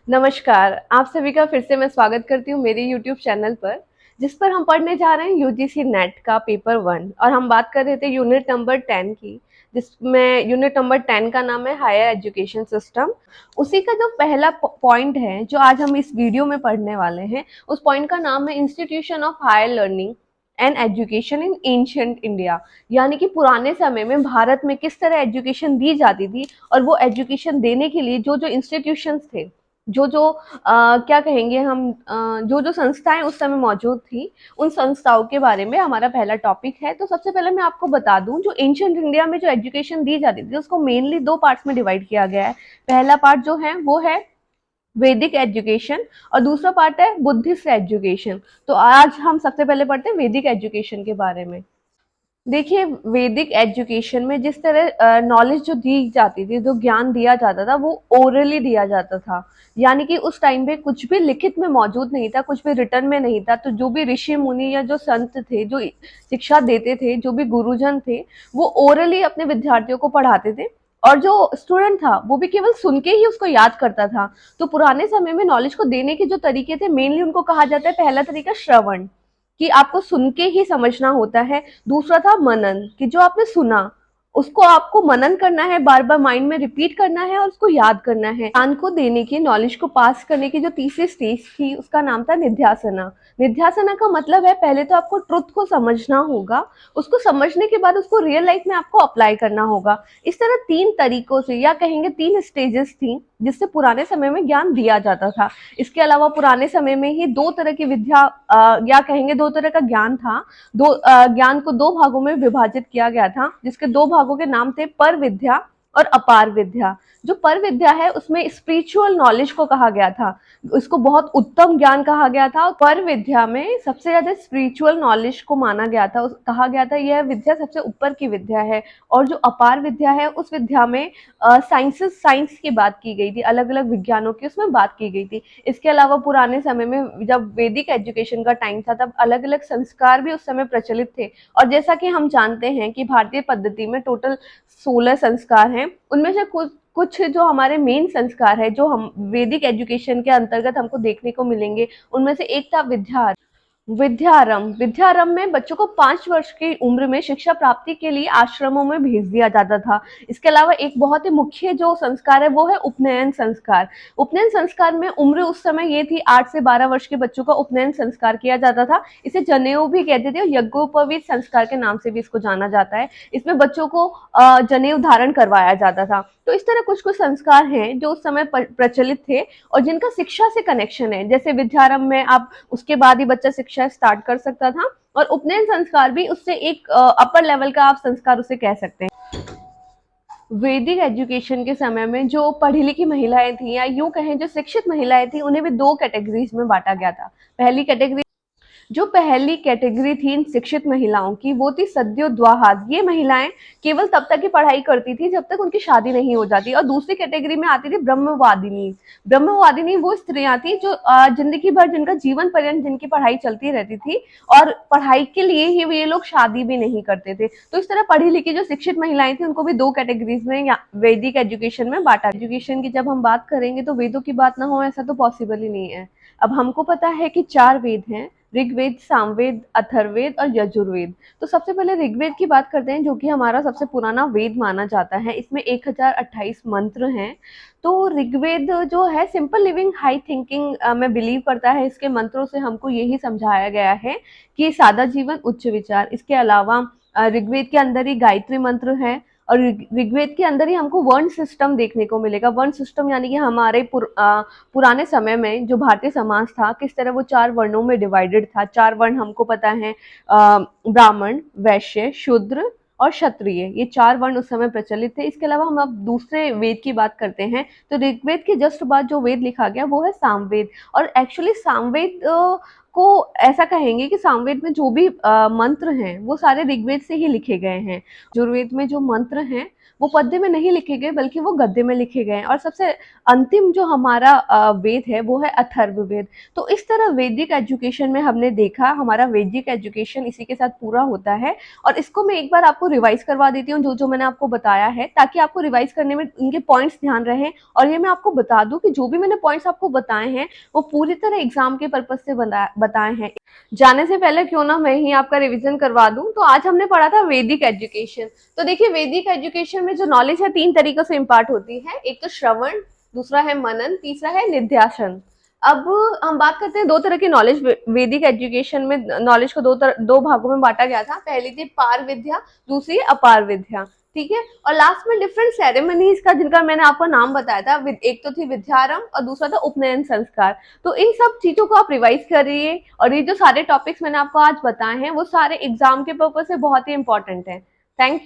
नमस्कार, आप सभी का फिर से मैं स्वागत करती हूँ मेरे यूट्यूब चैनल पर, जिस पर हम पढ़ने जा रहे हैं यूजीसी नेट का पेपर 1 और हम बात कर रहे थे यूनिट नंबर 10 की, जिसमें यूनिट नंबर 10 का नाम है हायर एजुकेशन सिस्टम। उसी का जो पहला पॉइंट है, जो आज हम इस वीडियो में पढ़ने वाले हैं, उस पॉइंट का नाम है institution of higher learning and education in ancient India. यानी कि पुराने समय में भारत में किस तरह एजुकेशन दी जाती थी और वो एजुकेशन देने के लिए जो जो इंस्टीट्यूशंस थे, जो जो क्या कहेंगे हम, जो जो संस्थाएं उस समय मौजूद थी, उन संस्थाओं के बारे में हमारा पहला टॉपिक है। तो सबसे पहले मैं आपको बता दूं, जो एंशिएंट इंडिया में जो एजुकेशन दी जाती थी उसको मेनली दो पार्ट्स में डिवाइड किया गया है। पहला पार्ट जो है वो है वैदिक एजुकेशन और दूसरा पार्ट है बुद्धिस्ट एजुकेशन। तो आज हम सबसे पहले पढ़ते हैं वैदिक एजुकेशन के बारे में। देखिए, वैदिक एजुकेशन में जिस तरह नॉलेज जो दी जाती थी, जो ज्ञान दिया जाता था, वो ओरली दिया जाता था। यानी कि उस टाइम पे कुछ भी लिखित में मौजूद नहीं था, कुछ भी रिटर्न में नहीं था। तो जो भी ऋषि मुनि या जो संत थे, जो शिक्षा देते थे, जो भी गुरुजन थे, वो ओरली अपने विद्यार्थियों को पढ़ाते थे। और जो स्टूडेंट था वो भी केवल सुन के ही उसको याद करता था। तो पुराने समय में नॉलेज को देने के जो तरीके थे, मेनली उनको कहा जाता है, पहला तरीका श्रवण, कि आपको सुन के ही समझना होता है। दूसरा था मनन, कि जो आपने सुना उसको आपको मनन करना है, बार बार माइंड में रिपीट करना है और उसको याद करना है। ज्ञान को देने की, नॉलेज को पास करने की जो तीसरी स्टेज थी उसका नाम था निध्यासना। निध्यासना का मतलब है, पहले तो आपको ट्रुथ को समझना होगा, उसको समझने के बाद उसको रियल लाइफ में आपको अप्लाई करना होगा। इस तरह तीन तरीकों से, या कहेंगे तीन स्टेजेस थी, जिससे पुराने समय में ज्ञान दिया जाता था। इसके अलावा पुराने समय में ही दो तरह की विद्या, या कहेंगे दो तरह का ज्ञान था। ज्ञान को दो भागों में विभाजित किया गया था, जिसके दो भागों के नाम थे पर विद्या और अपार विद्या। जो पर विद्या है उसमें स्पिरिचुअल नॉलेज को कहा गया था, इसको बहुत उत्तम ज्ञान कहा गया था। पर विद्या में सबसे ज्यादा स्पिरिचुअल नॉलेज को माना गया था, कहा गया था यह विद्या सबसे ऊपर की विद्या है। और जो अपार विद्या है, उस विद्या में साइंस की बात की गई थी, अलग अलग विज्ञानों की उसमें बात की गई थी। इसके अलावा पुराने समय में जब वैदिक एजुकेशन का टाइम था, तब अलग अलग संस्कार भी उस समय प्रचलित थे। और जैसा कि हम जानते हैं कि भारतीय पद्धति में टोटल 16 संस्कार हैं। उनमें से कुछ कुछ जो हमारे मेन संस्कार है, जो हम वैदिक एजुकेशन के अंतर्गत हमको देखने को मिलेंगे, उनमें से एक था विद्यारंभ। विद्यारंभ में बच्चों को 5 वर्ष की उम्र में शिक्षा प्राप्ति के लिए आश्रमों में भेज दिया जाता था। इसके अलावा एक बहुत ही मुख्य जो संस्कार है वो है उपनयन संस्कार। उपनयन संस्कार में उम्र उस समय ये थी, 8 से 12 वर्ष के बच्चों का उपनयन संस्कार किया जाता था। इसे जनेऊ भी कहते थे और यज्ञोपवीत संस्कार के नाम से भी इसको जाना जाता है। इसमें बच्चों को जनेऊ धारण करवाया जाता था। तो इस तरह कुछ कुछ संस्कार हैं जो उस समय प्रचलित थे और जिनका शिक्षा से कनेक्शन है। जैसे विद्यारंभ में आप उसके बाद ही बच्चा शिक्षा स्टार्ट कर सकता था, और उपनयन संस्कार भी उससे एक अपर लेवल का आप संस्कार उसे कह सकते हैं। वैदिक एजुकेशन के समय में जो पढ़ी लिखी महिलाएं थी, या यूं कहें जो शिक्षित महिलाएं थी, उन्हें भी दो कैटेगरीज में बांटा गया था। पहली कैटेगरी थी इन शिक्षित महिलाओं की, वो थी सद्योद्वाहास। ये महिलाएं केवल तब तक की पढ़ाई करती थी जब तक उनकी शादी नहीं हो जाती। और दूसरी कैटेगरी में आती थी ब्रह्मवादिनी। ब्रह्मवादिनी वो स्त्रियां थी जो जिंदगी भर, जिनका जीवन पर्यंत जिनकी पढ़ाई चलती रहती थी, और पढ़ाई के लिए ही ये लोग शादी भी नहीं करते थे। तो इस तरह पढ़ी लिखी जो शिक्षित महिलाएं थी, उनको भी दो कैटेगरीज में वैदिक एजुकेशन में बांटा। एजुकेशन की जब हम बात करेंगे तो वेदों की बात ना हो ऐसा तो पॉसिबल ही नहीं है। अब हमको पता है कि 4 वेद हैं, ऋग्वेद, सामवेद, अथर्ववेद और यजुर्वेद। तो सबसे पहले ऋग्वेद की बात करते हैं, जो कि हमारा सबसे पुराना वेद माना जाता है। इसमें 1028 मंत्र हैं। तो ऋग्वेद जो है सिंपल लिविंग हाई थिंकिंग में बिलीव करता है। इसके मंत्रों से हमको यही समझाया गया है कि सादा जीवन उच्च विचार। इसके अलावा ऋग्वेद के अंदर ही गायत्री मंत्र है, और ऋग्वेद के अंदर ही हमको वर्ण सिस्टम देखने को मिलेगा। वर्ण सिस्टम यानी कि हमारे पुराने समय में जो भारतीय समाज था, किस तरह वो 4 वर्णों में डिवाइडेड था। 4 वर्ण हमको पता है, ब्राह्मण, वैश्य, शूद्र और क्षत्रिय। ये 4 वर्ण उस समय प्रचलित थे। इसके अलावा हम अब दूसरे वेद की बात करते हैं, तो ऋग्वेद के जस्ट बाद जो वेद लिखा गया वो है सामवेद। और एक्चुअली सामवेद आपको ऐसा कहेंगे कि सामवेद में जो भी मंत्र हैं वो सारे ऋग्वेद से ही लिखे गए हैं। यजुर्वेद में जो मंत्र हैं वो पद्य में नहीं लिखे गए बल्कि वो गद्य में लिखे गए हैं। और सबसे अंतिम जो हमारा वेद है वो है अथर्ववेद। तो इस तरह वैदिक एजुकेशन में हमने देखा, हमारा वैदिक एजुकेशन इसी के साथ पूरा होता है। और इसको मैं एक बार आपको रिवाइज करवा देती हूँ जो जो मैंने आपको बताया है, ताकि आपको रिवाइज करने में इनके पॉइंट्स ध्यान रहें। और ये मैं आपको बता दूं कि जो भी मैंने पॉइंट्स आपको बताए हैं वो पूरी तरह एग्जाम के पर्पज से बताए हैं। जाने से पहले क्यों ना मैं ही आपका रिवीजन करवा दूं। तो आज हमने पढ़ा था वैदिक एजुकेशन। तो देखिए, वैदिक एजुकेशन में जो नॉलेज है 3 तरीकों से इम्पार्ट होती है। एक तो श्रवण, दूसरा है मनन, तीसरा है निध्यासन। अब हम बात करते हैं 2 तरह की नॉलेज। वैदिक एजुकेशन में नॉलेज को दो भागों में बांटा गया था। पहली थी पार विद्या, दूसरी अपार विद्या। ठीक है। और लास्ट में डिफरेंट सेरेमनीज का, जिनका मैंने आपको नाम बताया था। एक तो थी विद्यारंभ और दूसरा था उपनयन संस्कार। तो इन सब चीजों को आप रिवाइज करिए। और ये जो सारे टॉपिक्स मैंने आपको आज बताए हैं वो सारे एग्जाम के पर्पज से बहुत ही इंपॉर्टेंट है। Thank you.